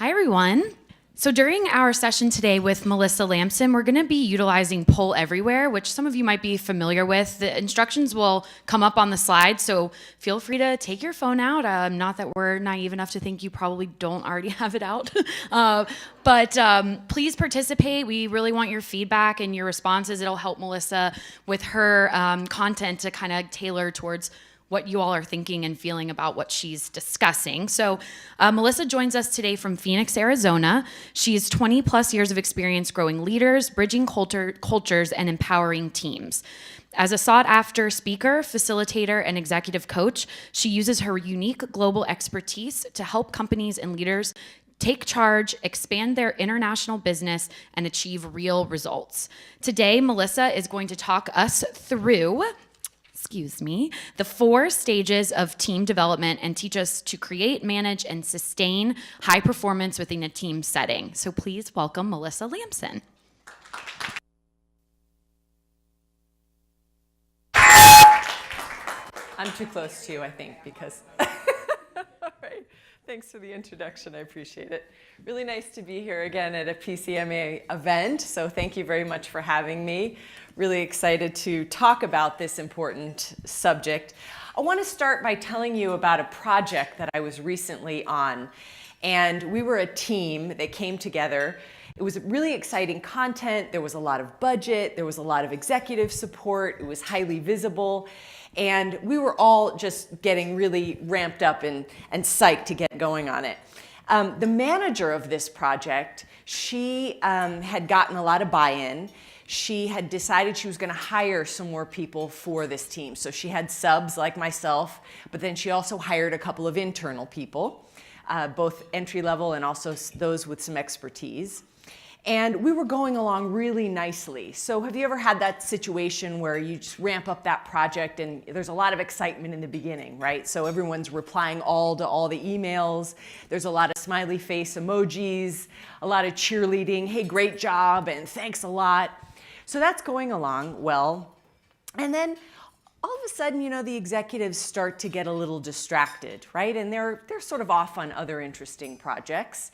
Hi, everyone. So during our session today with Melissa Lamson, we're going to be utilizing Poll Everywhere, which some of you might be familiar with. The instructions will come up on the slide, so feel free to take your phone out. Not that we're naive enough to think you probably don't already have it out. But please participate. We really want your feedback and your responses. It'll help Melissa with her content to kind of tailor towards what you all are thinking and feeling about what she's discussing. So Melissa joins us today from Phoenix, Arizona. She has 20 plus years of experience growing leaders, bridging cultures, and empowering teams. As a sought-after speaker, facilitator, and executive coach, she uses her unique global expertise to help companies and leaders take charge, expand their international business, and achieve real results. Today, Melissa is going to talk us through the 4 stages of team development and teach us to create, manage, and sustain high performance within a team setting. So please welcome Melissa Lamson. I'm too close to you, I think, because... All right. Thanks for the introduction. I appreciate it. Really nice to be here again at a PCMA event, so thank you very much for having me. Really excited to talk about this important subject. I want to start by telling you about a project that I was recently on, and we were a team that came together. It was really exciting content. There was a lot of budget. There was a lot of executive support. It was highly visible. And we were all just getting really ramped up and psyched to get going on it. The manager of this project, she had gotten a lot of buy-in. She had decided she was going to hire some more people for this team. So she had subs like myself, but then she also hired a couple of internal people, both entry-level and also those with some expertise. And we were going along really nicely. So have you ever had that situation where you just ramp up that project and there's a lot of excitement in the beginning, right? So everyone's replying all to all the emails. There's a lot of smiley face emojis, a lot of cheerleading, hey, great job, and thanks a lot. So that's going along well. And then all of a sudden, you know, the executives start to get a little distracted, right? And they're sort of off on other interesting projects.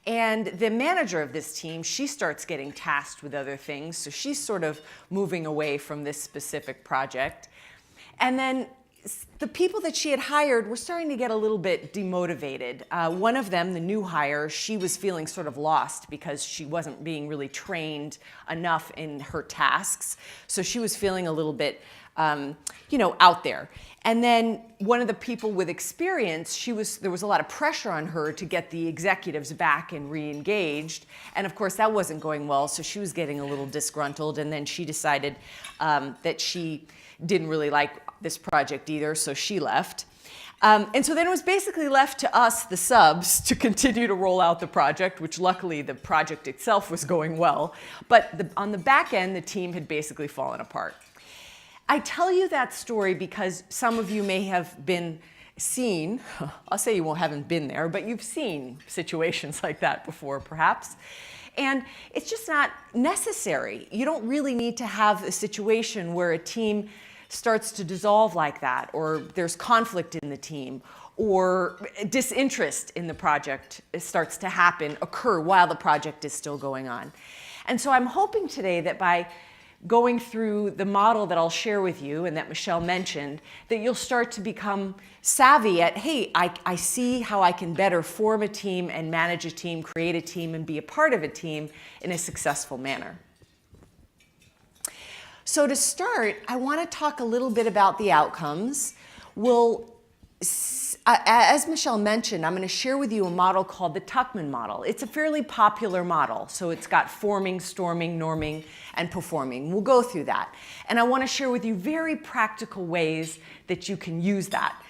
And the manager of this team, she starts getting tasked with other things. So she's sort of moving away from this specific project. And then the people that she had hired were starting to get a little bit demotivated. One of them, the new hire, she was feeling sort of lost because she wasn't being really trained enough in her tasks. So she was feeling a little bit, out there. And then one of the people with experience, there was a lot of pressure on her to get the executives back and re-engaged. And of course, that wasn't going well, so she was getting a little disgruntled. And then she decided that she didn't really like this project either, so she left. And so then it was basically left to us, the subs, to continue to roll out the project, which luckily the project itself was going well. But on the back end, the team had basically fallen apart. I tell you that story because some of you may have seen, I'll say you haven't been there, but you've seen situations like that before, perhaps. And it's just not necessary. You don't really need to have a situation where a team starts to dissolve like that, or there's conflict in the team, or disinterest in the project starts to occur while the project is still going on. And so I'm hoping today that by going through the model that I'll share with you and that Michelle mentioned, that you'll start to become savvy at, hey, I see how I can better form a team and manage a team, create a team, and be a part of a team in a successful manner. So to start, I want to talk a little bit about the outcomes. As Michelle mentioned, I'm going to share with you a model called the Tuckman model. It's a fairly popular model. So it's got forming, storming, norming, and performing. We'll go through that. And I want to share with you very practical ways that you can use that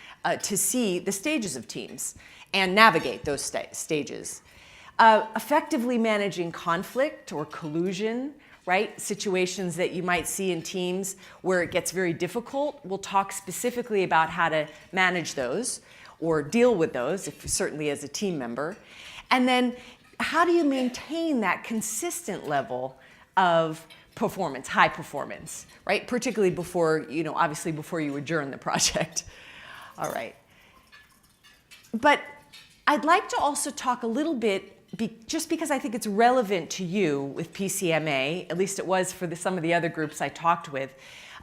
to see the stages of teams and navigate those stages. Effectively managing conflict or collusion, right? Situations that you might see in teams where it gets very difficult. We'll talk specifically about how to manage those or deal with those, certainly as a team member. And then how do you maintain that consistent level of performance, high performance, right? Particularly before, obviously before you adjourn the project. All right. But I'd like to also talk a little bit just because I think it's relevant to you with PCMA, at least it was for some of the other groups I talked with,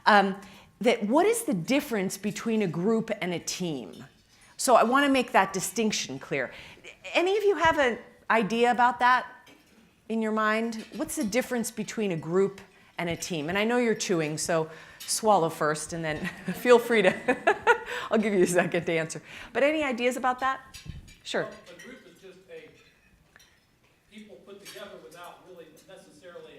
that what is the difference between a group and a team? So I want to make that distinction clear. Any of you have an idea about that in your mind? What's the difference between a group and a team? And I know you're chewing, so swallow first and then feel free to, I'll give you a second to answer. But any ideas about that? Sure. Well, a group is just people put together without really necessarily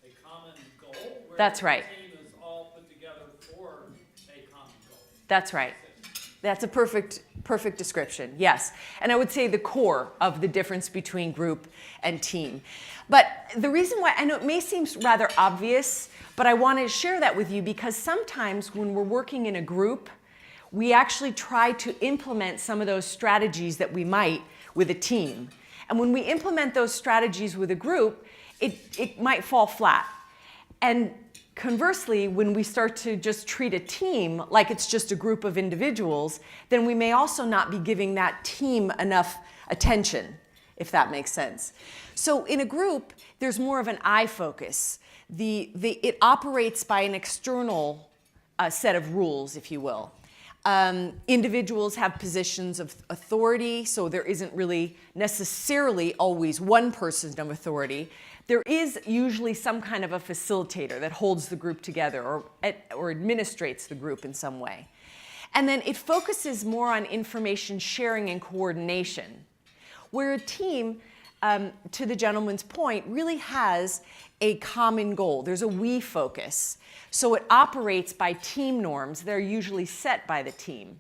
a common goal. That's right. A team is all put together for a common goal. That's right. That's a perfect description, yes. And I would say the core of the difference between group and team. But the reason why, I know it may seem rather obvious, but I want to share that with you because sometimes when we're working in a group, we actually try to implement some of those strategies that we might with a team. And when we implement those strategies with a group, it might fall flat. And conversely, when we start to just treat a team like it's just a group of individuals, then we may also not be giving that team enough attention, if that makes sense. So in a group, there's more of an I focus. It operates by an external set of rules, if you will. Individuals have positions of authority, so there isn't really necessarily always one person of authority. There is usually some kind of a facilitator that holds the group together or administrates the group in some way. And then it focuses more on information sharing and coordination, where a team, to the gentleman's point, really has a common goal. There's a we focus. So it operates by team norms that are usually set by the team,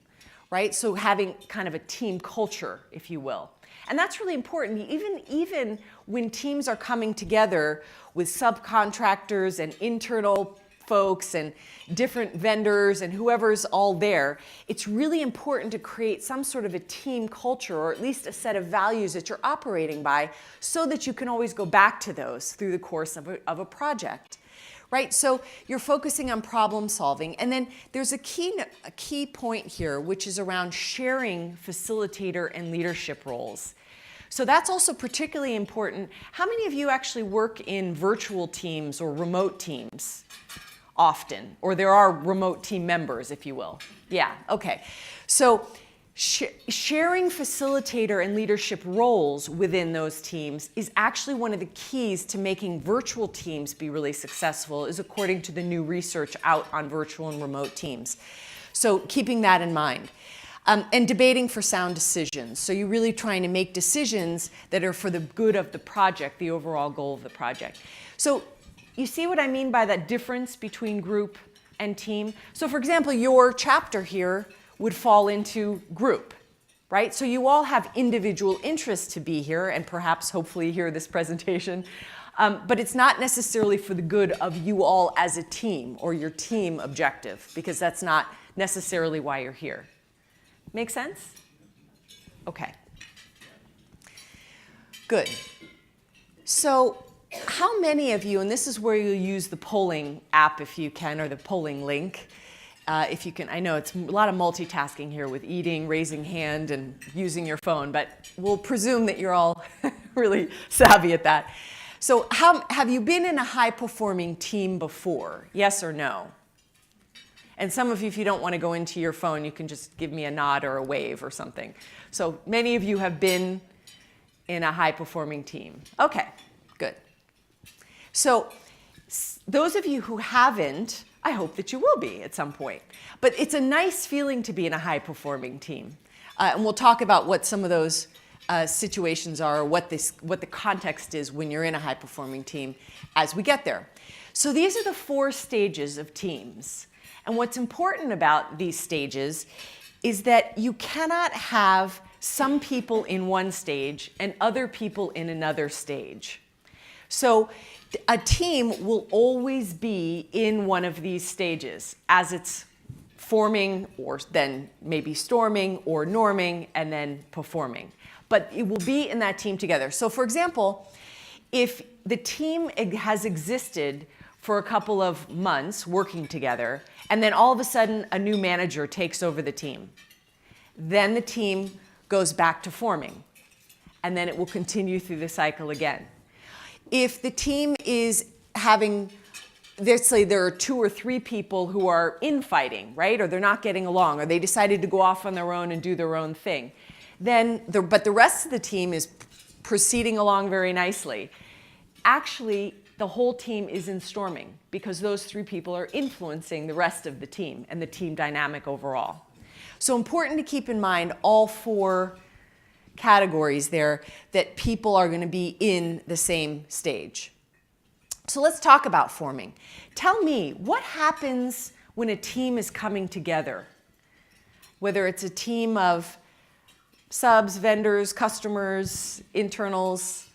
right? So having kind of a team culture, if you will. And that's really important. Even when teams are coming together with subcontractors and internal folks and different vendors and whoever's all there, it's really important to create some sort of a team culture or at least a set of values that you're operating by so that you can always go back to those through the course of a project. Right? So you're focusing on problem solving. And then there's a key point here, which is around sharing facilitator and leadership roles. So that's also particularly important. How many of you actually work in virtual teams or remote teams often? Or there are remote team members, if you will. Yeah, okay. So sharing facilitator and leadership roles within those teams is actually one of the keys to making virtual teams be really successful, is according to the new research out on virtual and remote teams. So keeping that in mind. And debating for sound decisions. So you're really trying to make decisions that are for the good of the project, the overall goal of the project. So you see what I mean by that difference between group and team? So for example, your chapter here would fall into group, right? So you all have individual interests to be here and perhaps hopefully hear this presentation, but it's not necessarily for the good of you all as a team or your team objective, because that's not necessarily why you're here. Make sense? Okay. Good. So how many of you, and this is where you'll use the polling app if you can, or the polling link, if you can. I know it's a lot of multitasking here with eating, raising hand, and using your phone, but we'll presume that you're all really savvy at that. So have you been in a high-performing team before? Yes or no? And some of you, if you don't want to go into your phone, you can just give me a nod or a wave or something. So many of you have been in a high-performing team. Okay, good. So those of you who haven't, I hope that you will be at some point. But it's a nice feeling to be in a high-performing team. And we'll talk about what some of those situations are, or what the context is when you're in a high-performing team as we get there. So these are the 4 stages of teams. And what's important about these stages is that you cannot have some people in one stage and other people in another stage. So a team will always be in one of these stages as it's forming, or then maybe storming or norming and then performing. But it will be in that team together. So for example, if the team has existed for a couple of months working together, and then all of a sudden a new manager takes over the team, then the team goes back to forming. and then it will continue through the cycle again. If the team is having, let's say there are 2 or 3 people who are infighting, right? Or they're not getting along, or they decided to go off on their own and do their own thing. But the rest of the team is proceeding along very nicely. Actually, the whole team is in storming because those 3 people are influencing the rest of the team and the team dynamic overall. So important to keep in mind all 4 categories there that people are going to be in the same stage. So let's talk about forming. Tell me, what happens when a team is coming together? Whether it's a team of subs, vendors, customers, internals,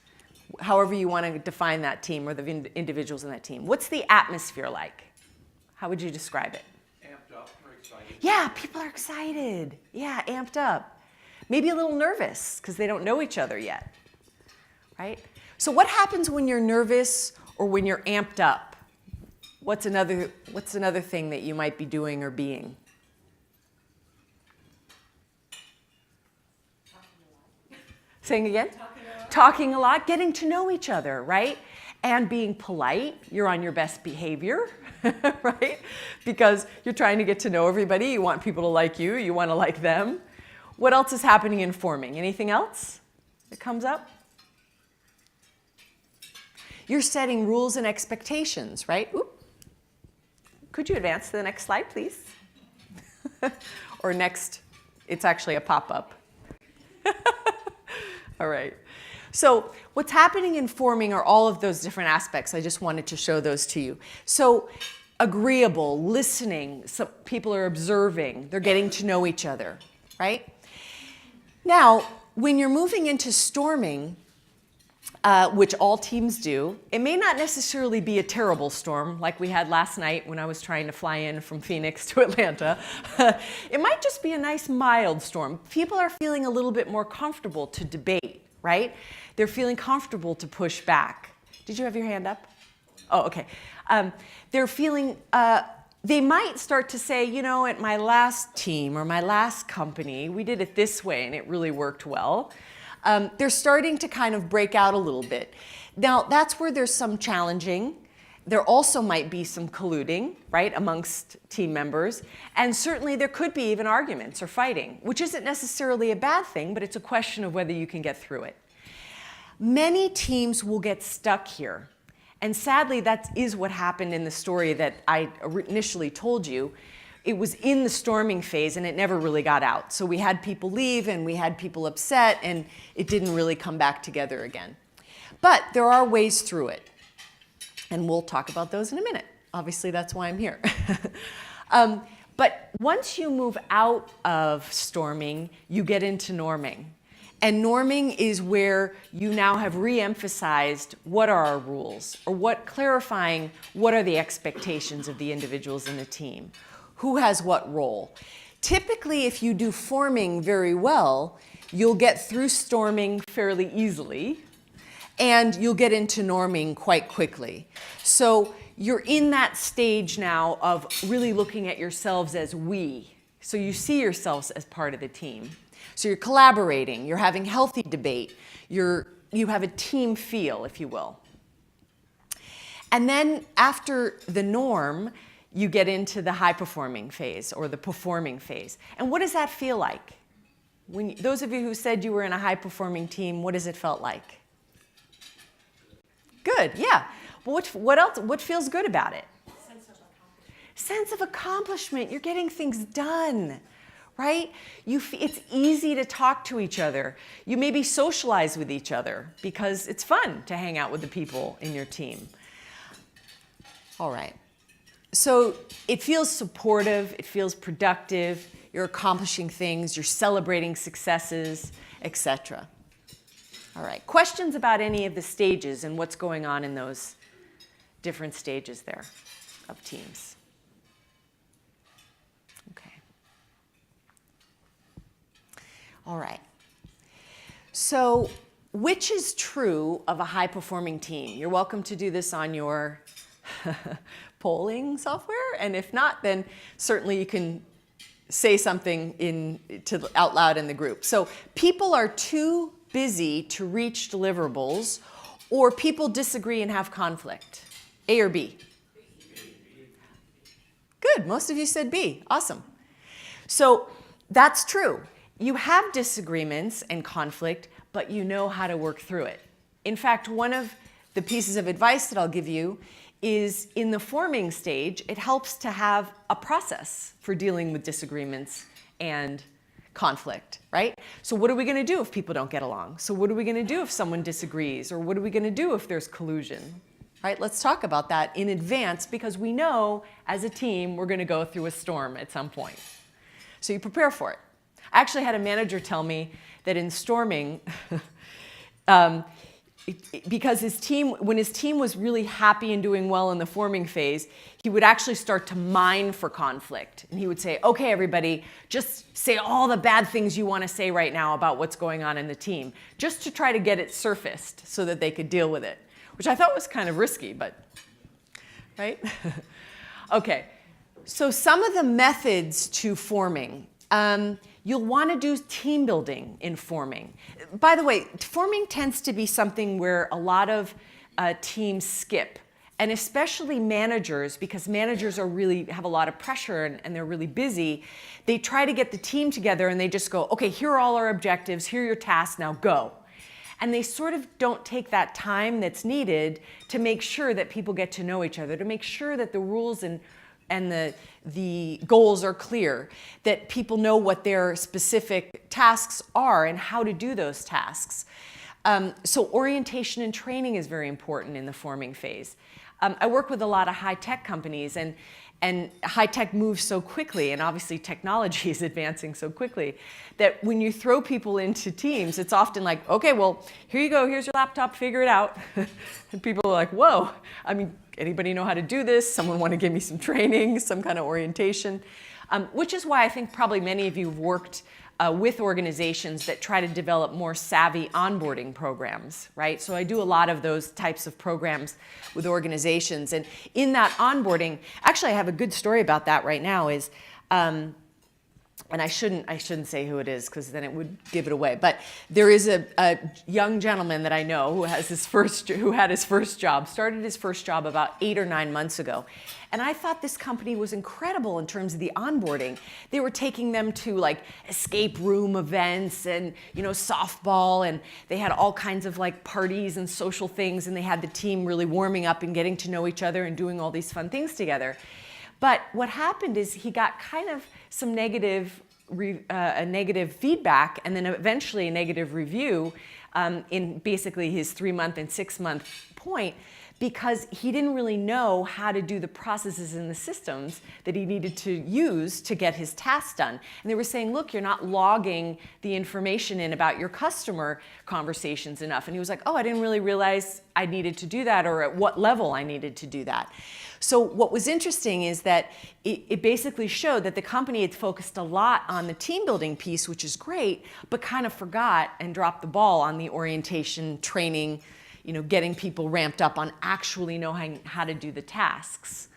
however you want to define that team or the individuals in that team. What's the atmosphere like? How would you describe it? Amped up, or excited. Yeah, people are excited. Yeah, amped up. Maybe a little nervous because they don't know each other yet, right? So what happens when you're nervous or when you're amped up? What's another thing that you might be doing or being? Saying again? Talking a lot, getting to know each other, right? And being polite. You're on your best behavior, right? Because you're trying to get to know everybody. You want people to like you. You want to like them. What else is happening in forming? Anything else that comes up? You're setting rules and expectations, right? Oop. Could you advance to the next slide, please? Or next, it's actually a pop-up. All right. So what's happening in forming are all of those different aspects. I just wanted to show those to you. So agreeable, listening, some people are observing, they're getting to know each other, right? Now, when you're moving into storming, which all teams do, it may not necessarily be a terrible storm like we had last night when I was trying to fly in from Phoenix to Atlanta. It might just be a nice mild storm. People are feeling a little bit more comfortable to debate, right? They're feeling comfortable to push back. Did you have your hand up? Oh, okay. They're feeling, they might start to say, you know, at my last team or my last company, we did it this way and it really worked well. They're starting to kind of break out a little bit. Now, that's where there's some challenging. There also might be some colluding, right, amongst team members. And certainly there could be even arguments or fighting, which isn't necessarily a bad thing, but it's a question of whether you can get through it. Many teams will get stuck here. And sadly, that is what happened in the story that I initially told you. It was in the storming phase and it never really got out. So we had people leave and we had people upset and it didn't really come back together again. But there are ways through it. And we'll talk about those in a minute. Obviously, that's why I'm here. But once you move out of storming, you get into norming. And norming is where you now have re-emphasized what are our rules, or clarifying what are the expectations of the individuals in the team. Who has what role? Typically, if you do forming very well, you'll get through storming fairly easily, and you'll get into norming quite quickly. So you're in that stage now of really looking at yourselves as we. So you see yourselves as part of the team. So you're collaborating, you're having healthy debate, you have a team feel, if you will. And then after the norm, you get into the high-performing phase or the performing phase. And what does that feel like? Those of you who said you were in a high-performing team, what does it felt like? Good, yeah. But what else? What feels good about it? Sense of accomplishment. You're getting things done, right? It's easy to talk to each other. You maybe socialize with each other because it's fun to hang out with the people in your team. All right. So it feels supportive, it feels productive, you're accomplishing things, you're celebrating successes, etc. All right, questions about any of the stages and what's going on in those different stages there of teams? Okay. All right. So which is true of a high-performing team? You're welcome to do this on your polling software, and if not, then certainly you can say something out loud in the group. So people are too busy to reach deliverables, or people disagree and have conflict? A or B? Good, most of you said B. Awesome. So that's true. You have disagreements and conflict, but you know how to work through it. In fact, one of the pieces of advice that I'll give you is in the forming stage, it helps to have a process for dealing with disagreements and conflict, right? So what are we going to do if people don't get along? So what are we going to do if someone disagrees? Or what are we going to do if there's collusion? Right? Let's talk about that in advance, because we know as a team we're going to go through a storm at some point. So you prepare for it. I actually had a manager tell me that in storming, because when his team was really happy and doing well in the forming phase, he would actually start to mine for conflict. And he would say, okay, everybody, just say all the bad things you want to say right now about what's going on in the team, just to try to get it surfaced so that they could deal with it, which I thought was kind of risky, but, right? Okay, so some of the methods to forming. You'll want to do team building in forming. By the way, forming tends to be something where a lot of teams skip, and especially managers, because managers have a lot of pressure and they're really busy. They try to get the team together and they just go, okay, here are all our objectives, here are your tasks, now go. And they sort of don't take that time that's needed to make sure that people get to know each other, to make sure that the rules and the goals are clear, that people know what their specific tasks are and how to do those tasks. So orientation and training is very important in the forming phase. I work with a lot of high-tech companies, and high-tech moves so quickly, and obviously technology is advancing so quickly, that when you throw people into teams, it's often like, okay, well, here you go, here's your laptop, figure it out. And people are like, whoa, I mean, anybody know how to do this? Someone want to give me some training, some kind of orientation? Which is why I think probably many of you have worked with organizations that try to develop more savvy onboarding programs, right? So I do a lot of those types of programs with organizations. And in that onboarding, actually I have a good story about that right now is, and I shouldn't say who it is because then it would give it away. But there is a young gentleman that I know who had his first job, started his first job about 8 or 9 months ago. And I thought this company was incredible in terms of the onboarding. They were taking them to like escape room events and, softball, and they had all kinds of like parties and social things, and they had the team really warming up and getting to know each other and doing all these fun things together. But what happened is he got kind of some negative feedback, and then eventually a negative review in basically his 3-month and 6-month point, because he didn't really know how to do the processes and the systems that he needed to use to get his tasks done. And they were saying, look, you're not logging the information in about your customer conversations enough. And he was like, oh, I didn't really realize I needed to do that, or at what level I needed to do that. So what was interesting is that it basically showed that the company had focused a lot on the team building piece, which is great, but kind of forgot and dropped the ball on the orientation, training, getting people ramped up on actually knowing how to do the tasks.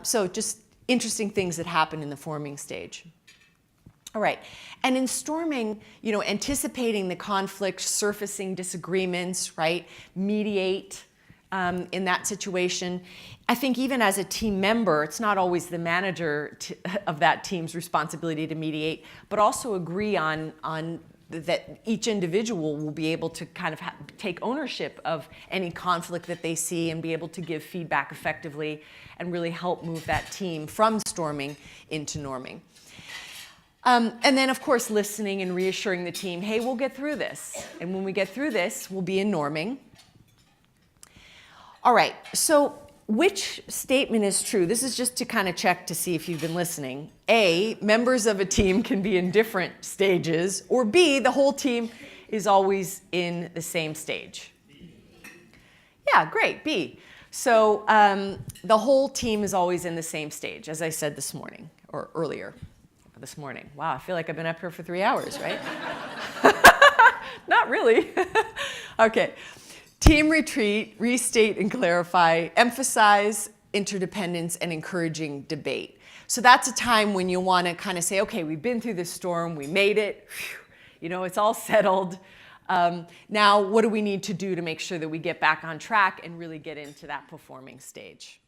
So just interesting things that happen in the forming stage. All right, and in storming, anticipating the conflict, surfacing disagreements, right, mediate in that situation. I think even as a team member, it's not always the manager of that team's responsibility to mediate, but also agree on that each individual will be able to kind of take ownership of any conflict that they see and be able to give feedback effectively and really help move that team from storming into norming. And then, of course, listening and reassuring the team, hey, we'll get through this. And when we get through this, we'll be in norming. All right, so which statement is true? This is just to kind of check to see if you've been listening. A, members of a team can be in different stages, or B, the whole team is always in the same stage. Yeah, great, B. So the whole team is always in the same stage, as I said this morning, or earlier this morning. Wow, I feel like I've been up here for 3 hours, right? Not really. Okay. Team retreat, restate and clarify, emphasize interdependence, and encouraging debate. So that's a time when you want to kind of say, okay, we've been through this storm, we made it, it's all settled. Now, what do we need to do to make sure that we get back on track and really get into that performing stage?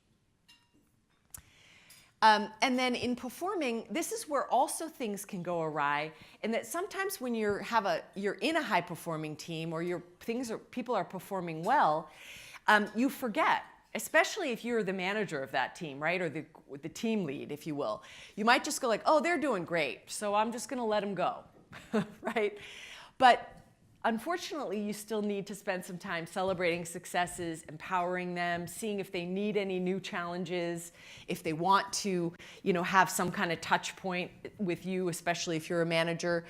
And then in performing, this is where also things can go awry, and that sometimes when you're in a high-performing team or people are performing well, you forget, especially if you're the manager of that team, right, or the team lead, if you will. You might just go like, oh, they're doing great, so I'm just going to let them go, right? But unfortunately, you still need to spend some time celebrating successes, empowering them, seeing if they need any new challenges, if they want to, have some kind of touch point with you, especially if you're a manager.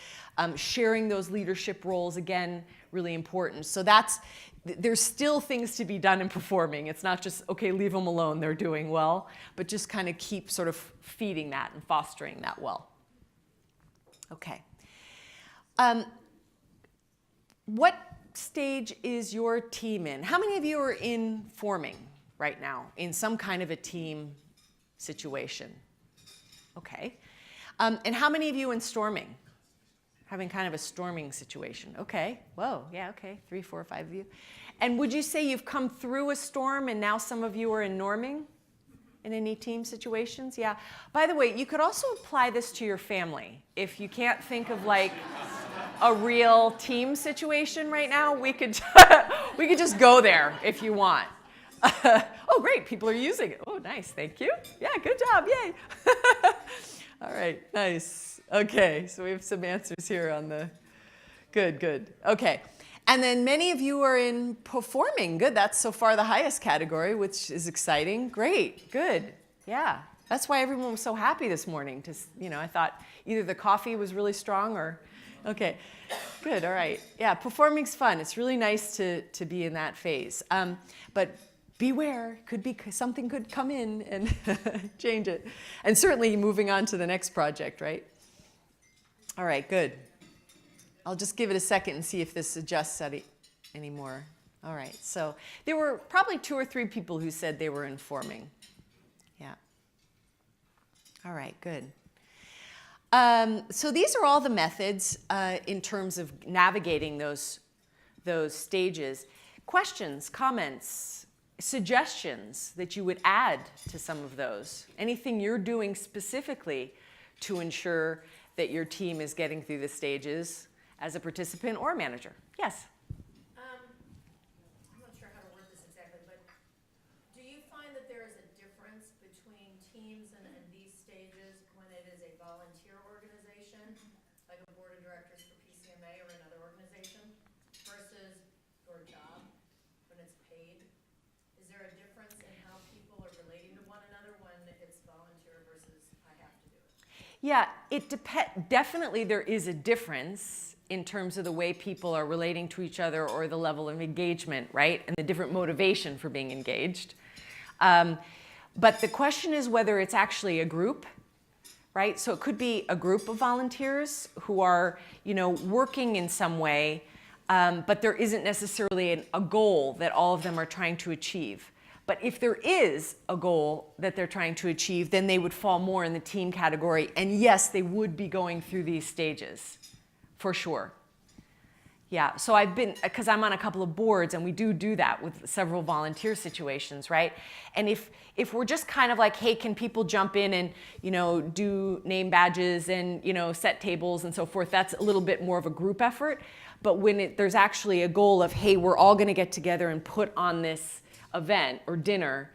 Sharing those leadership roles, again, really important. So there's still things to be done in performing. It's not just, okay, leave them alone, they're doing well, but just kind of keep sort of feeding that and fostering that well. Okay. What stage is your team in? How many of you are in forming right now, in some kind of a team situation? Okay. And how many of you in storming? Having kind of a storming situation. Okay. Whoa. Yeah, okay. 3, 4, 5 of you. And would you say you've come through a storm and now some of you are in norming in any team situations? Yeah. By the way, you could also apply this to your family. If you can't think of like a real team situation right now, we could just go there if you want. Oh, great, people are using it. Oh, nice, thank you. Yeah, good job, yay. All right, nice. Okay, so we have some answers here on the, good. Okay, and then many of you are in performing. Good, that's so far the highest category, which is exciting. Great, good, yeah. That's why everyone was so happy this morning. I thought either the coffee was really strong or, okay, good, all right. Yeah, performing's fun. It's really nice to be in that phase. But beware, something could come in and change it. And certainly moving on to the next project, right? All right, good. I'll just give it a second and see if this adjusts anymore. All right, so there were probably 2 or 3 people who said they were informing. Yeah. All right, good. So these are all the methods in terms of navigating those stages. Questions, comments, suggestions that you would add to some of those. Anything you're doing specifically to ensure that your team is getting through the stages as a participant or a manager. Yes? I'm not sure how to word this exactly, but do you find that there is a difference between teams and these stages when it is a volunteer organization, like a board of directors for PCMA or another organization, versus your job when it's paid? Is there a difference in how people are relating to one another when it's volunteer versus I have to do it? Yeah, definitely there is a difference in terms of the way people are relating to each other or the level of engagement, right? And the different motivation for being engaged. But the question is whether it's actually a group, right? So it could be a group of volunteers who are, working in some way, but there isn't necessarily a goal that all of them are trying to achieve. But if there is a goal that they're trying to achieve, then they would fall more in the team category. And yes, they would be going through these stages, for sure. Yeah, so because I'm on a couple of boards, and we do that with several volunteer situations, right? And if we're just kind of like, hey, can people jump in and, do name badges and, set tables and so forth, that's a little bit more of a group effort. But when there's actually a goal of, hey, we're all gonna get together and put on this event or dinner,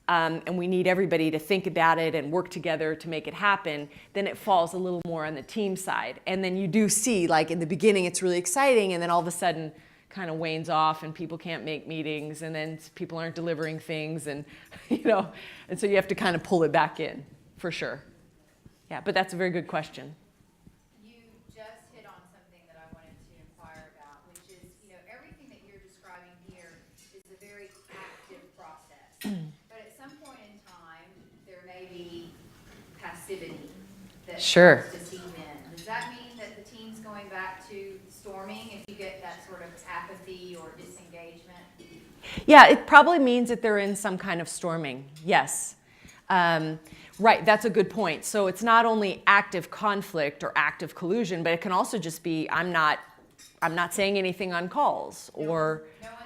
and we need everybody to think about it and work together to make it happen, then it falls a little more on the team side. And then you do see, like in the beginning, it's really exciting, and then all of a sudden kind of wanes off and people can't make meetings, and then people aren't delivering things, and and so you have to kind of pull it back in, for sure. Yeah, but that's a very good question. You just hit on something that I wanted to inquire about, which is, everything that you're describing here is a very active process. That sure. To team in. Does that mean that the team's going back to storming if you get that sort of apathy or disengagement? Yeah, it probably means that they're in some kind of storming, yes. Right, that's a good point. So it's not only active conflict or active collusion, but it can also just be, I'm not I'm not saying anything on calls, or No one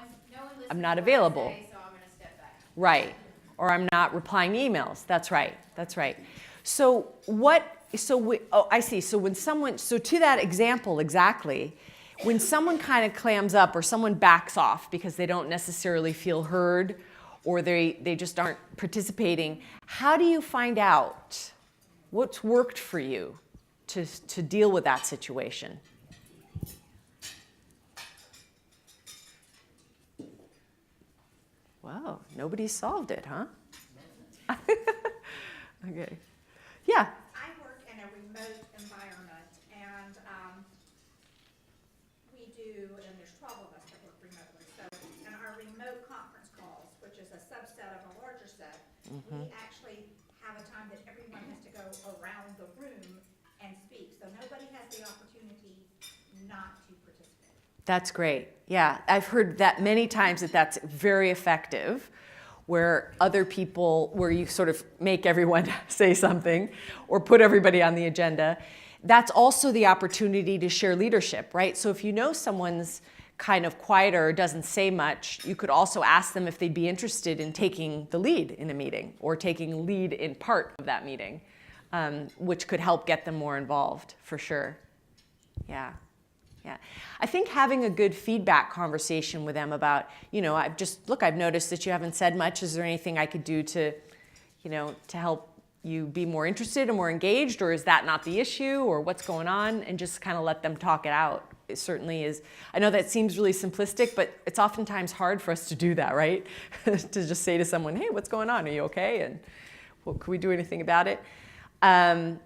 listens I'm not to what I available. say, so I'm going to step back. right, or I'm not replying to emails. That's right. That's right. So I see. So when someone, so to that example exactly, when someone kind of clams up or someone backs off because they don't necessarily feel heard or they just aren't participating, how do you find out what's worked for you to deal with that situation? Wow, nobody solved it, huh? Okay. Yeah. I work in a remote environment, and we do, and there's 12 of us that work remotely. So, in our remote conference calls, which is a subset of a larger set, we actually have a time that everyone has to go around the room and speak. So nobody has the opportunity not to participate. That's great. Yeah, I've heard that many times that's very effective, where other people, where you sort of make everyone say something or put everybody on the agenda. That's also the opportunity to share leadership, right? So if you know someone's kind of quieter or doesn't say much, you could also ask them if they'd be interested in taking the lead in a meeting or taking lead in part of that meeting, which could help get them more involved, for sure. Yeah. Yeah, I think having a good feedback conversation with them about, I've noticed that you haven't said much. Is there anything I could do to help you be more interested and more engaged, or is that not the issue, or what's going on? And just kind of let them talk it out. It certainly is. I know that seems really simplistic, but it's oftentimes hard for us to do that, right? To just say to someone, hey, what's going on? Are you okay? And well, can we do anything about it? But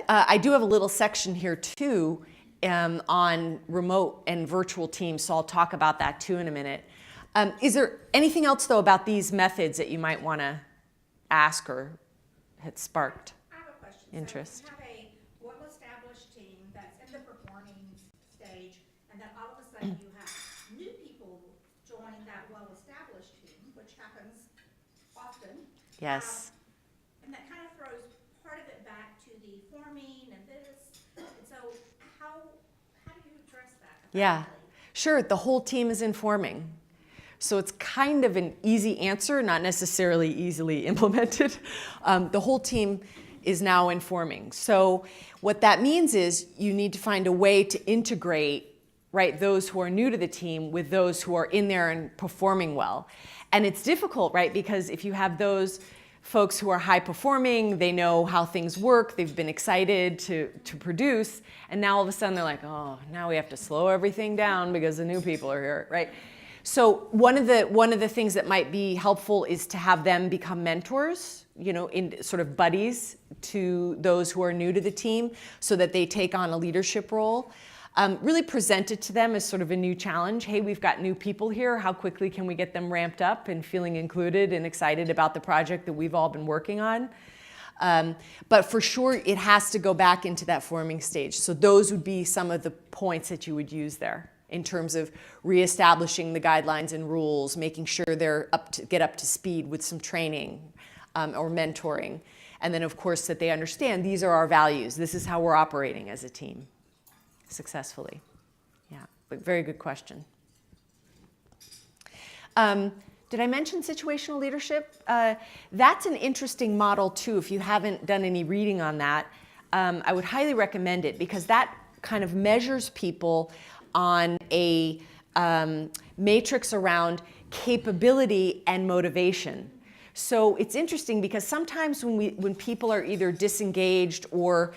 I do have a little section here too, on remote and virtual teams, so I'll talk about that too in a minute. Is there anything else, though, about these methods that you might want to ask or had sparked I have a question. interest? So you have a well-established team that's in the performing stage, and then all of a sudden you have new people join that well-established team, which happens often. Yes. And that kind of throws part of it back to the forming and this. And so how do you address that? Yeah, sure. The whole team is informing. So it's kind of an easy answer, not necessarily easily implemented. The whole team is now informing. So what that means is you need to find a way to integrate, right, those who are new to the team with those who are in there and performing well. And it's difficult, right, because if you have those folks who are high performing, they know how things work, they've been excited to produce, and now all of a sudden they're like, oh, now we have to slow everything down because the new people are here, right? So one of the things that might be helpful is to have them become mentors, in sort of buddies to those who are new to the team, so that they take on a leadership role. Really present it to them as sort of a new challenge. Hey, we've got new people here. How quickly can we get them ramped up and feeling included and excited about the project that we've all been working on? But for sure, it has to go back into that forming stage. So those would be some of the points that you would use there in terms of reestablishing the guidelines and rules, making sure they're get up to speed with some training or mentoring. And then, of course, that they understand these are our values. This is how we're operating as a team successfully. Yeah, but very good question. Did I mention situational leadership? That's an interesting model too. If you haven't done any reading on that, I would highly recommend it, because that kind of measures people on a matrix around capability and motivation. So it's interesting because sometimes when people are either disengaged or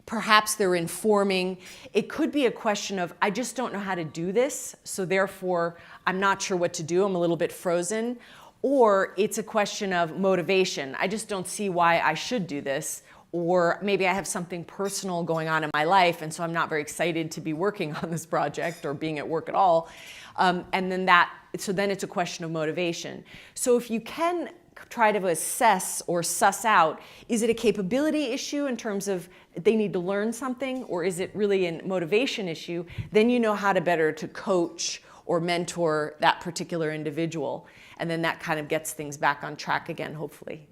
perhaps they're informing, it could be a question of, I just don't know how to do this, so therefore I'm not sure what to do, I'm a little bit frozen. Or it's a question of motivation. I just don't see why I should do this. Or maybe I have something personal going on in my life, and so I'm not very excited to be working on this project or being at work at all. So then it's a question of motivation. So if you can try to assess or suss out, is it a capability issue in terms of they need to learn something, or is it really a motivation issue? Then you know how to better to coach or mentor that particular individual. And then that kind of gets things back on track again, hopefully.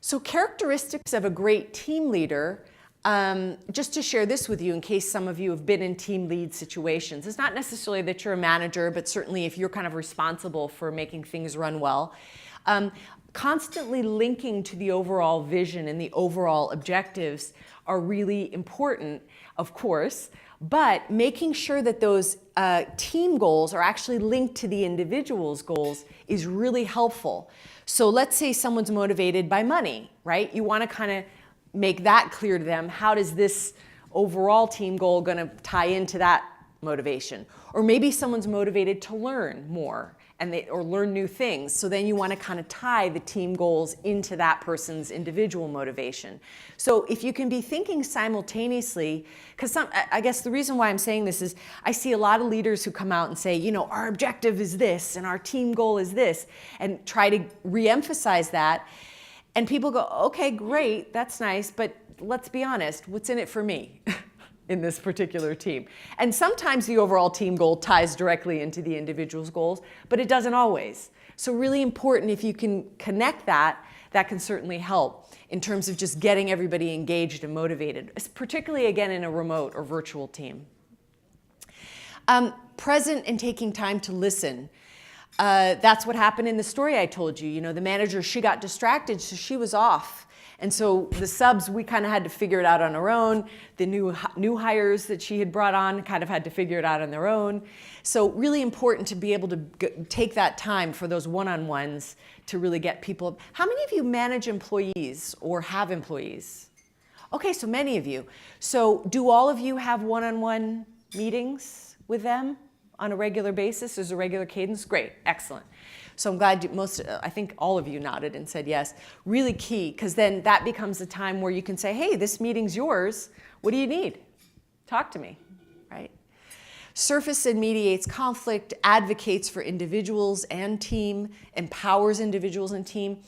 So characteristics of a great team leader, just to share this with you in case some of you have been in team lead situations. It's not necessarily that you're a manager, but certainly if you're kind of responsible for making things run well. Constantly linking to the overall vision and the overall objectives are really important, of course, but making sure that those team goals are actually linked to the individual's goals is really helpful. So let's say someone's motivated by money, right? You want to kind of make that clear to them. How does this overall team goal going to tie into that motivation? Or maybe someone's motivated to learn more or learn new things. So then you want to kind of tie the team goals into that person's individual motivation. So if you can be thinking simultaneously, because I guess the reason why I'm saying this is I see a lot of leaders who come out and say, you know, our objective is this and our team goal is this, and try to re-emphasize that. And people go, okay, great, that's nice, but let's be honest, what's in it for me in this particular team? And sometimes the overall team goal ties directly into the individual's goals, but it doesn't always. So really important, if you can connect that, that can certainly help in terms of just getting everybody engaged and motivated, particularly again in a remote or virtual team. Present and taking time to listen. That's what happened in the story I told you. You know, the manager, she got distracted, so she was off. And so the subs, we kind of had to figure it out on our own. The new hires that she had brought on kind of had to figure it out on their own. So really important to be able to take that time for those one-on-ones to really get people. How many of you manage employees or have employees? Okay, so many of you. So do all of you have one-on-one meetings with them on a regular basis? There's a regular cadence? Great, excellent. So I'm glad I think all of you nodded and said yes. Really key, because then that becomes a time where you can say, hey, this meeting's yours. What do you need? Talk to me, right? Surface and mediates conflict, advocates for individuals and team, empowers individuals and team.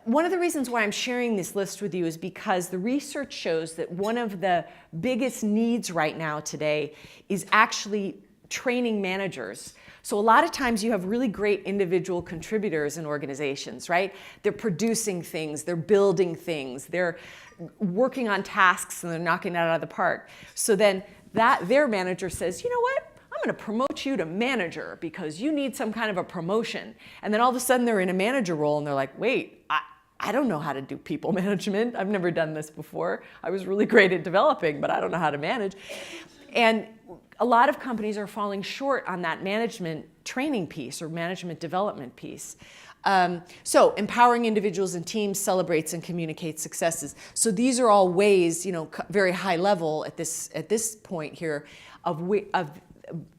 One of the reasons why I'm sharing this list with you is because the research shows that one of the biggest needs right now today is actually training managers. So a lot of times you have really great individual contributors in organizations, right? They're producing things, they're building things, they're working on tasks and they're knocking it out of the park. So then their manager says, you know what? I'm going to promote you to manager because you need some kind of a promotion. And then all of a sudden they're in a manager role and they're like, wait, I don't know how to do people management. I've never done this before. I was really great at developing, but I don't know how to manage. And a lot of companies are falling short on that management training piece or management development piece. So empowering individuals and teams celebrates and communicates successes. So these are all ways, you know, very high level at this point here of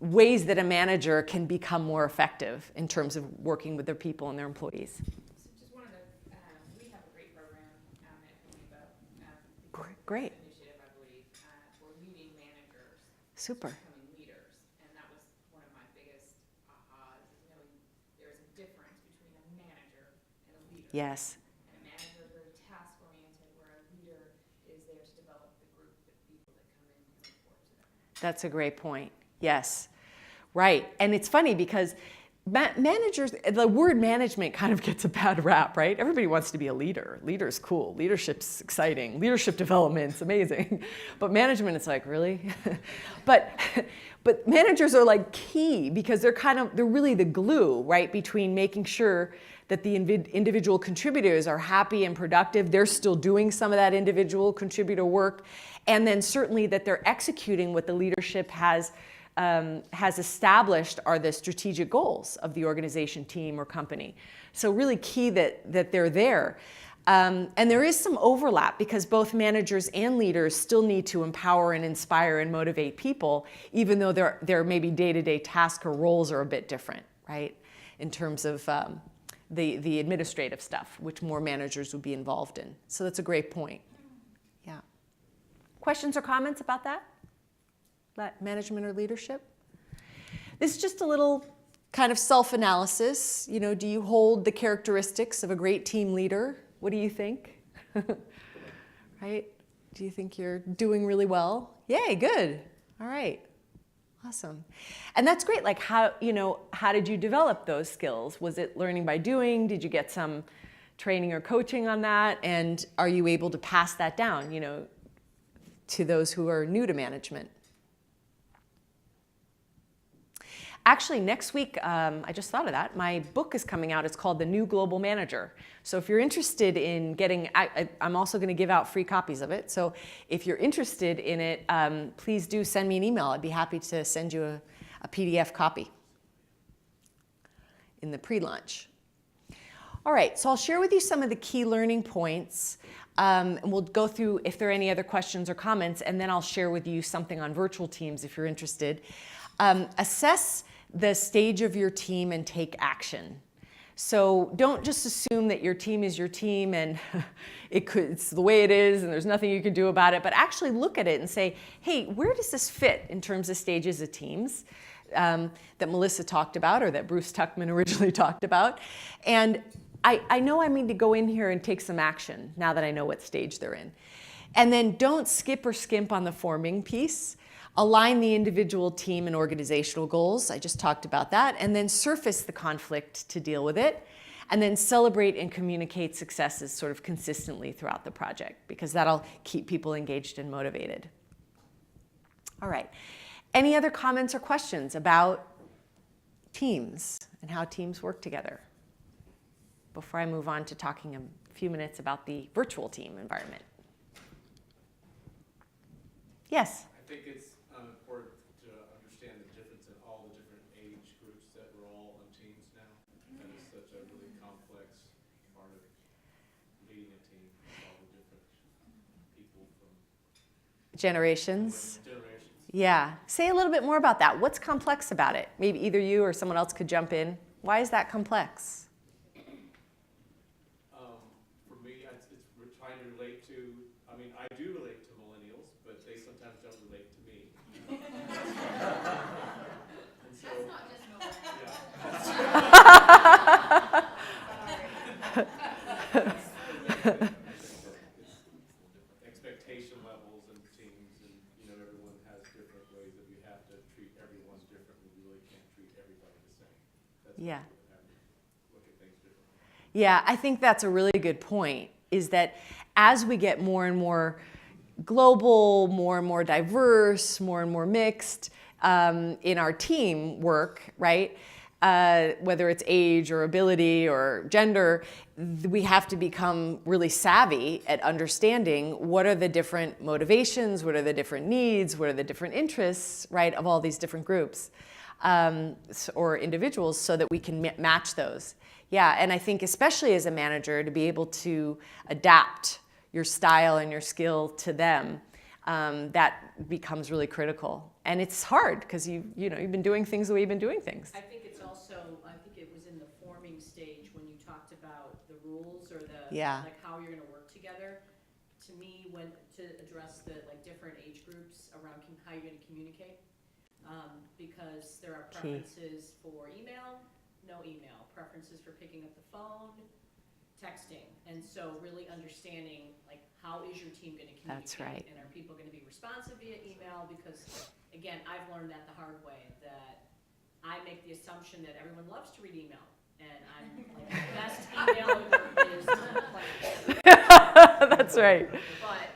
ways that a manager can become more effective in terms of working with their people and their employees. So just wanted to, we have a great program at Home Great. Initiative, I believe, for leading managers. Super. Becoming leaders, and that was one of my biggest ahas, is knowing there's a difference between a manager and a leader. Yes. And a manager is very task-oriented, where a leader is there to develop the group of people that come in and report to them. That's a great point. Yes. Right. And it's funny because managers, the word management kind of gets a bad rap, right? Everybody wants to be a leader. Leader's cool. Leadership's exciting. Leadership development's amazing. But management, it's like, really? but managers are like key because they're really the glue, right, between making sure that the individual contributors are happy and productive. They're still doing some of that individual contributor work. And then certainly that they're executing what the leadership has established are the strategic goals of the organization, team, or company. So really key that they're there. And there is some overlap because both managers and leaders still need to empower and inspire and motivate people, even though their maybe day-to-day task or roles are a bit different, right? In terms of the administrative stuff, which more managers would be involved in. So that's a great point. Yeah. Questions or comments about that? Management or leadership? This is just a little kind of self-analysis. You know, do you hold the characteristics of a great team leader? What do you think? Right? Do you think you're doing really well? Yay, good. All right. Awesome. And that's great. Like how did you develop those skills? Was it learning by doing? Did you get some training or coaching on that? And are you able to pass that down, you know, to those who are new to management? Actually, next week, I just thought of that, my book is coming out. It's called The New Global Manager. So if you're interested in getting, I'm also going to give out free copies of it. So if you're interested in it, please do send me an email. I'd be happy to send you a PDF copy in the pre-launch. All right, so I'll share with you some of the key learning points. And we'll go through if there are any other questions or comments, and then I'll share with you something on virtual teams if you're interested. Assess the stage of your team and take action. So don't just assume that your team is your team and it's the way it is and there's nothing you can do about it, but actually look at it and say, hey, where does this fit in terms of stages of teams that Melissa talked about or that Bruce Tuckman originally talked about? And I know I need to go in here and take some action now that I know what stage they're in. And then don't skip or skimp on the forming piece. Align the individual team and organizational goals. I just talked about that. And then surface the conflict to deal with it. And then celebrate and communicate successes sort of consistently throughout the project, because that'll keep people engaged and motivated. All right. Any other comments or questions about teams and how teams work together before I move on to talking a few minutes about the virtual team environment? Yes? I think it's important to understand the difference in all the different age groups that we're all on teams now. That is such a really complex part of leading a team. All the different people from Generations. generations. Yeah. Say a little bit more about that. What's complex about it? Maybe either you or someone else could jump in. Why is that complex? For me, we're trying to relate to, I mean, I do relate to millennials, but they sometimes don't relate to me. And so, That's not just expectation levels and teams, and everyone has different ways that we have to treat everyone differently. We really can't treat everybody the same. That's Yeah. why we have to look at things differently. Yeah, I think that's a really good point, is that as we get more and more global, more and more diverse, more and more mixed in our team work, right? Whether it's age or ability or gender, we have to become really savvy at understanding what are the different motivations, what are the different needs, what are the different interests, right, of all these different groups or individuals, so that we can match those. Yeah, and I think especially as a manager, to be able to adapt your style and your skill to them, that becomes really critical. And it's hard because you've been doing things the way you've been doing things. I think it's also, I think it was in the forming stage when you talked about the rules or Yeah. like how you're gonna work together. To me, when to address the different age groups around how you're gonna communicate, because there are Key. preferences for email, no email, preferences for picking up the phone, texting, and so really understanding how is your team gonna communicate? That's right. And are people gonna be responsive via email? Because again, I've learned that the hard way, that I make the assumption that everyone loves to read email, and I'm the best emailer is That's right. but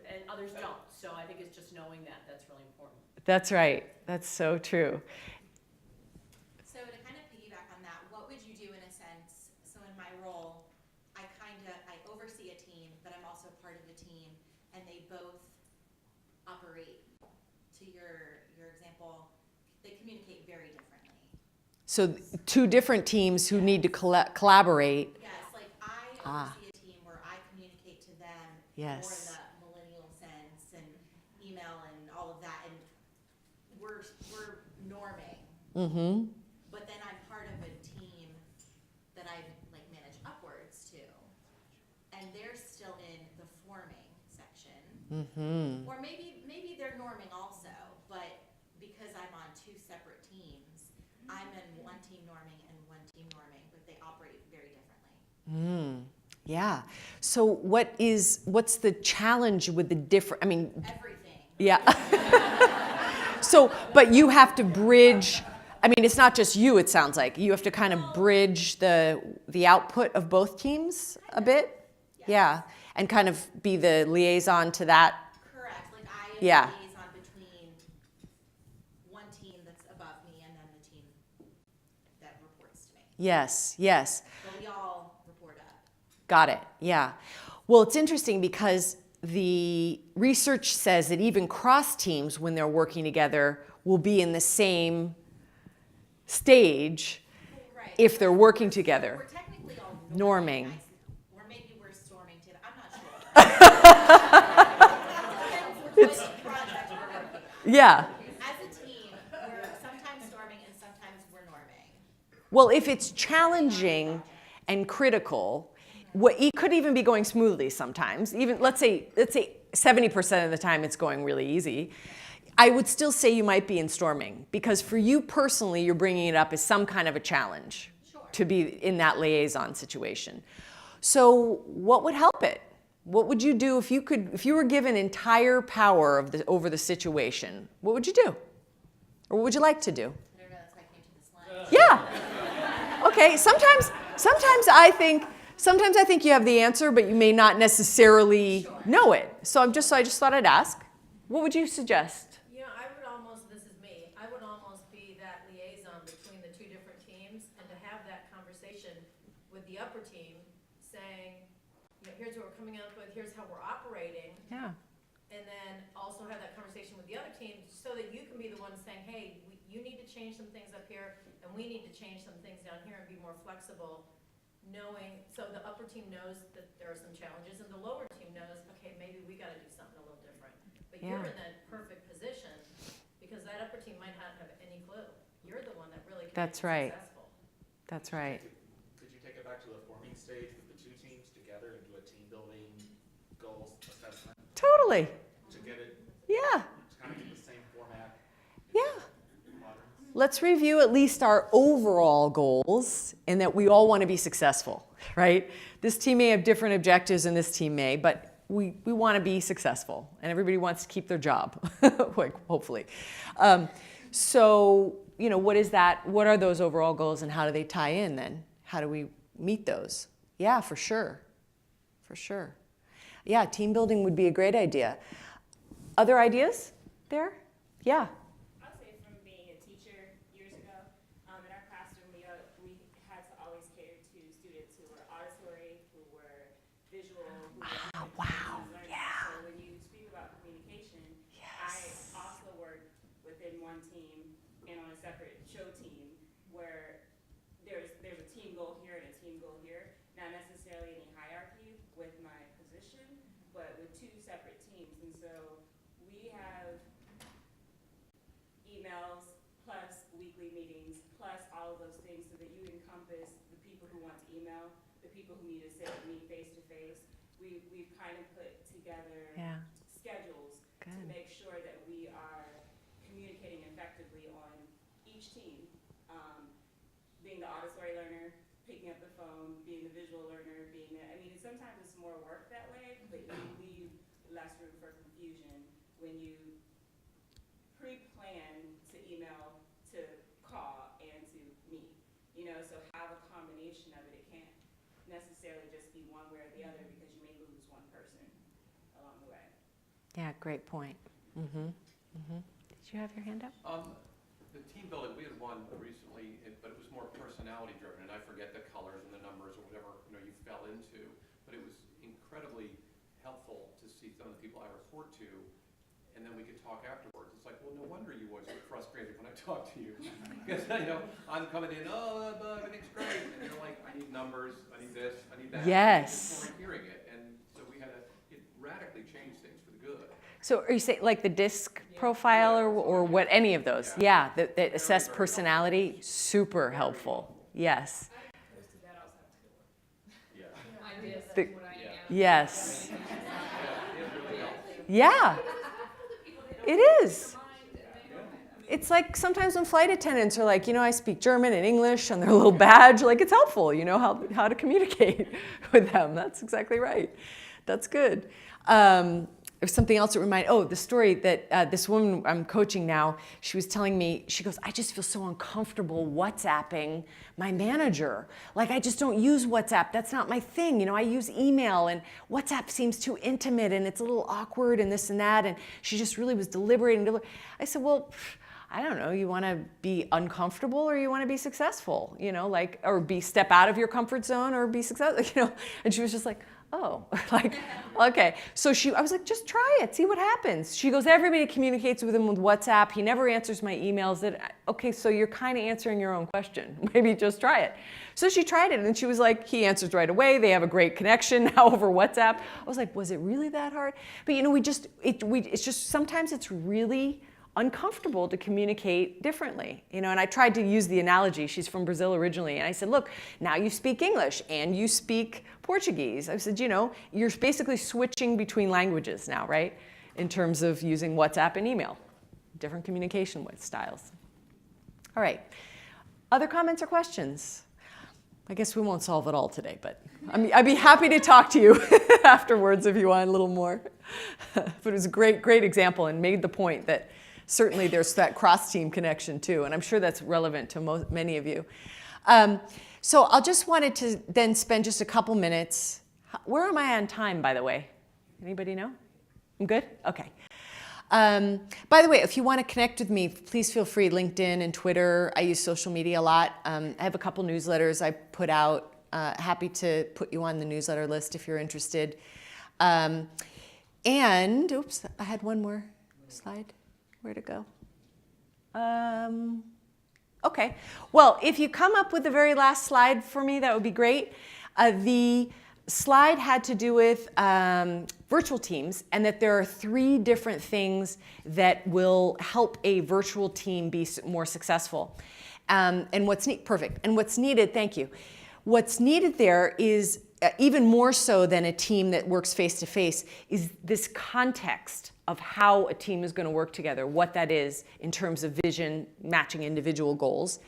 and others don't. So I think it's just knowing that that's really important. That's right. That's so true. So to kind of piggyback on that, what would you do in a sense? So in my role, I oversee a team, but I'm also part of the team, and they both operate, to your example, they communicate very differently. So two different teams who need to collaborate. Yes, I oversee a team where I communicate to them Yes. more in the millennial sense and email and all of that, and we're norming. Mm-hmm. But then I'm part of a team that I manage upwards to, and they're still in the forming section. Mm-hmm. Or maybe they're norming also, but because I'm on two separate teams, I'm in one team norming and one team norming, but they operate very differently. Yeah. So what's the challenge with the different, Everything. yeah. So, but you have to bridge, it's not just you, it sounds like. You have to kind of bridge the output of both teams a bit? Yes. Yeah. And kind of be the liaison to that. Correct. Yeah. the liaison between one team that's above me and then the team that reports to me. Yes, yes. But we all report up. Got it. Yeah. Well, it's interesting because the research says that even cross teams, when they're working together, will be in the same stage Right. if they're working together. We're technically all Norming. nice, or maybe we're storming too. I'm not sure. Depends what project we're working on. Yeah. As a team, we're sometimes storming and sometimes we're norming. Well, if it's challenging and critical, it could even be going smoothly sometimes. Even let's say 70% of the time it's going really easy. I would still say you might be in storming because for you personally, you're bringing it up as some kind of a challenge to be in that liaison situation. So what would help it? What would you do if you were given entire power over the situation? What would you do? Or what would you like to do? I don't know, that's why I came to this line. Yeah. Okay. Sometimes I think you have the answer, but you may not necessarily know it. So I just thought I'd ask. What would you suggest? You know, I would almost, this is me, I would almost be that liaison between the two different teams and to have that conversation with the upper team saying, you know, here's what we're coming up with, here's how we're operating. Yeah. And then also have that conversation with the other team so that you can be the one saying, hey, you need to change some things up here and we need to change some things down here and be more flexible. Knowing, so the upper team knows that there are some challenges and the lower team knows, okay, maybe we gotta do something a little different. But you're in that perfect position because that upper team might not have any clue. You're the one that really can That's be right. successful. That's right. Could you take it back to the forming stage with the two teams together and do a team building goals assessment Totally. to get it Yeah. kind of in the same format? Yeah. Let's review at least our overall goals and that we all want to be successful, right? This team may have different objectives and this team may, but we want to be successful and everybody wants to keep their job, like, hopefully. So, you know, what is that? What are those overall goals and how do they tie in then? How do we meet those? Yeah, for sure. For sure. Yeah, team building would be a great idea. Other ideas there? Yeah. I'll say from being a teacher years ago, in our classroom, we had to always cater to students who were auditory, who were visual, who were wow, learning. yeah. So when you speak about communication, I also work within one team and on a separate show team where there's a team goal here and a team goal here, not necessarily any hierarchy with my position, but with two separate teams. And so we have emails plus weekly meetings plus all of those things so that you encompass the people who want to email, the people who need to sit and meet face to face. We've kind of put together schedules to make sure that we are communicating effectively on each team. Being the auditory learner, picking up the phone, being the visual learner, sometimes it's more work that way, but you leave less room for confusion when you pre-plan to email, to call, and to meet. So have a combination of it. It can't necessarily just be one way or the other because you may lose one person along the way. Yeah, great point. Did you have your hand up? The team building, we had one recently, but it was more personality driven, and I forget the colors and the numbers or whatever you fell into, but it was incredibly helpful to see some of the people I report to, and then we could talk afterwards. It's like, well, no wonder you always get frustrated when I talk to you, because I'm coming in, everything's great, and you're like, I need numbers, I need this, I need that. Yes. And people weren't hearing it, and so it radically changed things for the good. So are you saying like the DISC profile or what, any of those? Yeah, that assess personality, super helpful. Yes. Yes. Yeah, it is. It's like sometimes when flight attendants are like, I speak German and English on their little badge, like it's helpful, how to communicate with them. That's exactly right. That's good. there's something else that the story that this woman I'm coaching now, she was telling me, she goes, I just feel so uncomfortable WhatsApping my manager. Like, I just don't use WhatsApp. That's not my thing. I use email, and WhatsApp seems too intimate, and it's a little awkward, and this and that. And she just really was deliberating. I said, well, I don't know, you want to be uncomfortable or you want to be successful, or step out of your comfort zone or be successful, And she was just like, oh, like, okay. So I was like, just try it, see what happens. She goes, everybody communicates with him with WhatsApp. He never answers my emails. Okay, so you're kind of answering your own question. Maybe just try it. So she tried it, and she was like, he answers right away. They have a great connection now over WhatsApp. I was like, was it really that hard? But it's just, sometimes it's really uncomfortable to communicate differently, and I tried to use the analogy. She's from Brazil originally, and I said, look, now you speak English and you speak Portuguese. I said, you're basically switching between languages now, right? In terms of using WhatsApp and email, different communication styles. All right, other comments or questions? I guess we won't solve it all today, but I'd be happy to talk to you afterwards if you want a little more. But it was a great, great example and made the point that certainly there's that cross-team connection too, and I'm sure that's relevant to many of you. So I just wanted to then spend just a couple minutes. Where am I on time, by the way? Anybody know? I'm good? Okay. By the way, if you want to connect with me, please feel free, LinkedIn and Twitter. I use social media a lot. I have a couple newsletters I put out. Happy to put you on the newsletter list if you're interested. And, oops, I had one more slide. Where'd it go? Okay. Well, if you come up with the very last slide for me, that would be great. The slide had to do with virtual teams, and that there are 3 different things that will help a virtual team be more successful. And what's perfect. And what's needed, thank you. What's needed there is, even more so than a team that works face-to-face, is this context of how a team is going to work together, what that is in terms of vision, matching individual goals.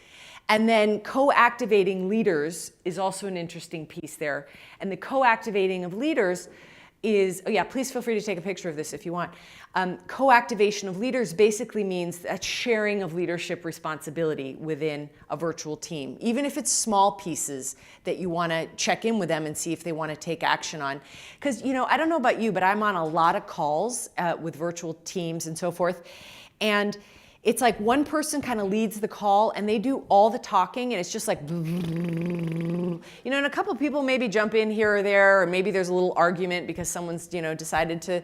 And then co-activating leaders is also an interesting piece there. And the co-activating of leaders is, please feel free to take a picture of this if you want. Co-activation of leaders basically means a sharing of leadership responsibility within a virtual team, even if it's small pieces that you want to check in with them and see if they want to take action on. Because, I don't know about you, but I'm on a lot of calls with virtual teams and so forth. And it's like one person kind of leads the call and they do all the talking, and it's just like, and a couple of people maybe jump in here or there, or maybe there's a little argument because someone's, decided to,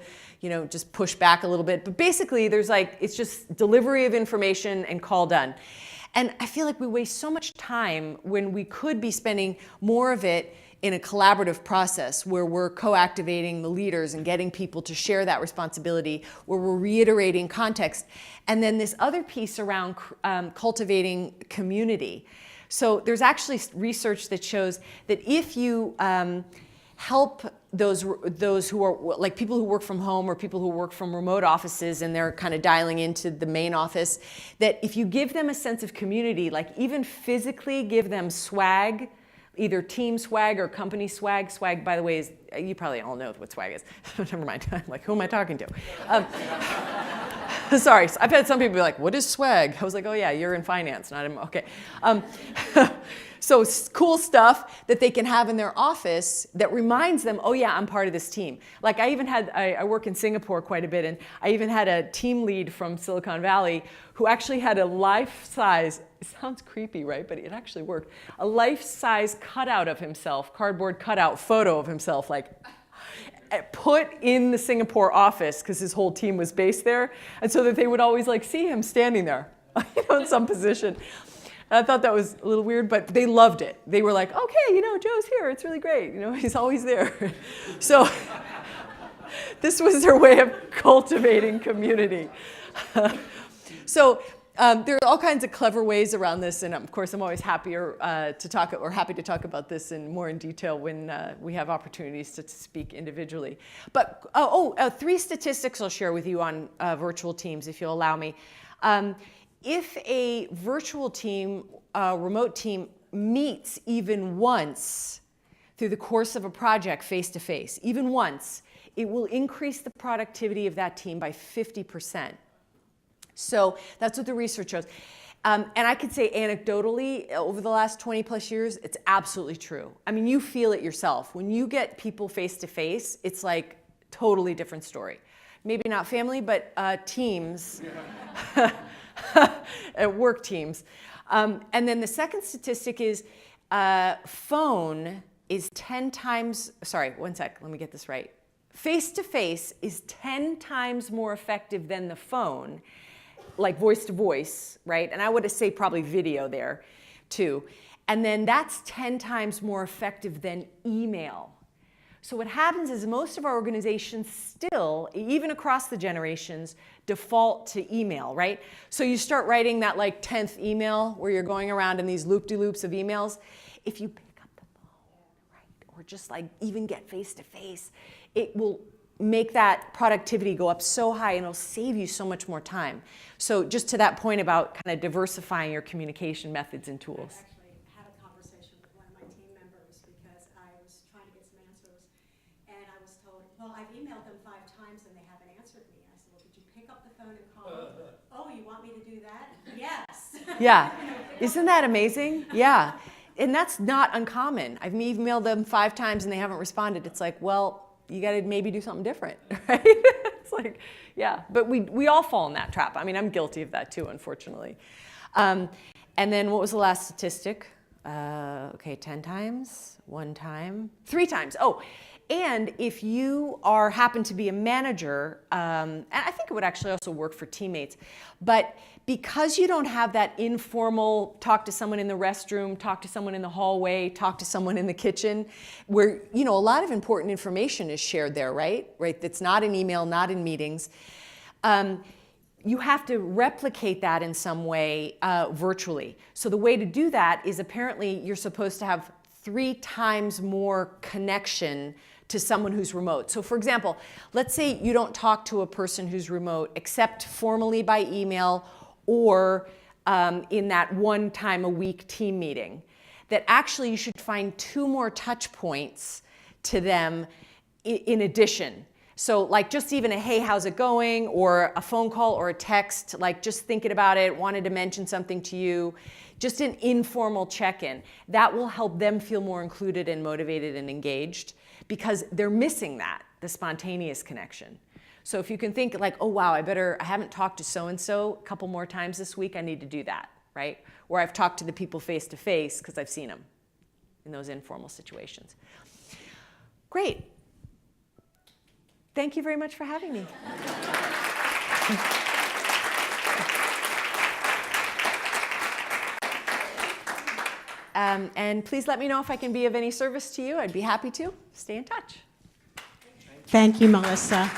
just push back a little bit. But basically it's just delivery of information and call done. And I feel like we waste so much time when we could be spending more of it in a collaborative process where we're co-activating the leaders and getting people to share that responsibility, where we're reiterating context. And then this other piece around cultivating community. So there's actually research that shows that if you help those who are like people who work from home or people who work from remote offices and they're kind of dialing into the main office, that if you give them a sense of community, like even physically give them swag, either team swag or company swag. Swag, by the way, is, you probably all know what swag is. Never mind. I'm like, who am I talking to? Sorry, I've had some people be like, what is swag? I was like, oh yeah, you're in finance, not in, okay. So cool stuff that they can have in their office that reminds them, oh yeah, I'm part of this team. Like I work in Singapore quite a bit, and I even had a team lead from Silicon Valley who actually had a life-size, it sounds creepy, right? But it actually worked. A life-size cutout of himself, cardboard cutout photo of himself, like put in the Singapore office because his whole team was based there. And so that they would always like see him standing there, in some position. And I thought that was a little weird, but they loved it. They were like, okay, Joe's here. It's really great. He's always there. So this was their way of cultivating community. So there are all kinds of clever ways around this, and of course I'm always happy to talk about this more in detail when we have opportunities to speak individually. But 3 statistics I'll share with you on virtual teams, if you'll allow me. If a virtual team, remote team, meets even once through the course of a project face-to-face, even once, it will increase the productivity of that team by 50%. So that's what the research shows. And I could say anecdotally, over the last 20 plus years, it's absolutely true. I mean, you feel it yourself. When you get people face to face, it's like totally different story. Maybe not family, but teams, work teams. And then the second statistic is phone is 10 times, sorry, one sec, let me get this right. Face-to-face is 10 times more effective than the phone, like voice-to-voice, right? And I would say probably video there, too. And then that's 10 times more effective than email. So what happens is most of our organizations still, even across the generations, default to email, right? So you start writing that like 10th email where you're going around in these loop-de-loops of emails. If you pick up the phone, right, or just like even get face-to-face, it will make that productivity go up so high and it'll save you so much more time. So just to that point about kind of diversifying your communication methods and tools. I actually had a conversation with one of my team members because I was trying to get some answers and I was told, well, I've emailed them 5 times and they haven't answered me. I said, well, did you pick up the phone and call them? Oh, you want me to do that? Yes. Yeah. Isn't that amazing? Yeah. And that's not uncommon. I've emailed them 5 times and they haven't responded. It's like, well, you got to maybe do something different, right? It's like, yeah, but we all fall in that trap. I mean, I'm guilty of that too, unfortunately. And then what was the last statistic? Okay, 10 times, 1 time, 3 times. Oh, and if you happen to be a manager, and I think it would actually also work for teammates, but because you don't have that informal talk to someone in the restroom, talk to someone in the hallway, talk to someone in the kitchen, where a lot of important information is shared there, right? Right. That's not in email, not in meetings. You have to replicate that in some way virtually. So the way to do that is apparently you're supposed to have 3 times more connection to someone who's remote. So for example, let's say you don't talk to a person who's remote except formally by email or in that 1 time a week team meeting, that actually you should find 2 more touch points to them in addition. So like just even a, hey, how's it going? Or a phone call or a text, like just thinking about it, wanted to mention something to you, just an informal check-in. That will help them feel more included and motivated and engaged because they're missing that, the spontaneous connection. So if you can think like, oh wow, I haven't talked to so-and-so a couple more times this week, I need to do that, right? Or I've talked to the people face-to-face because I've seen them in those informal situations. Great. Thank you very much for having me. And please let me know if I can be of any service to you. I'd be happy to. Stay in touch. Thank you, Melissa.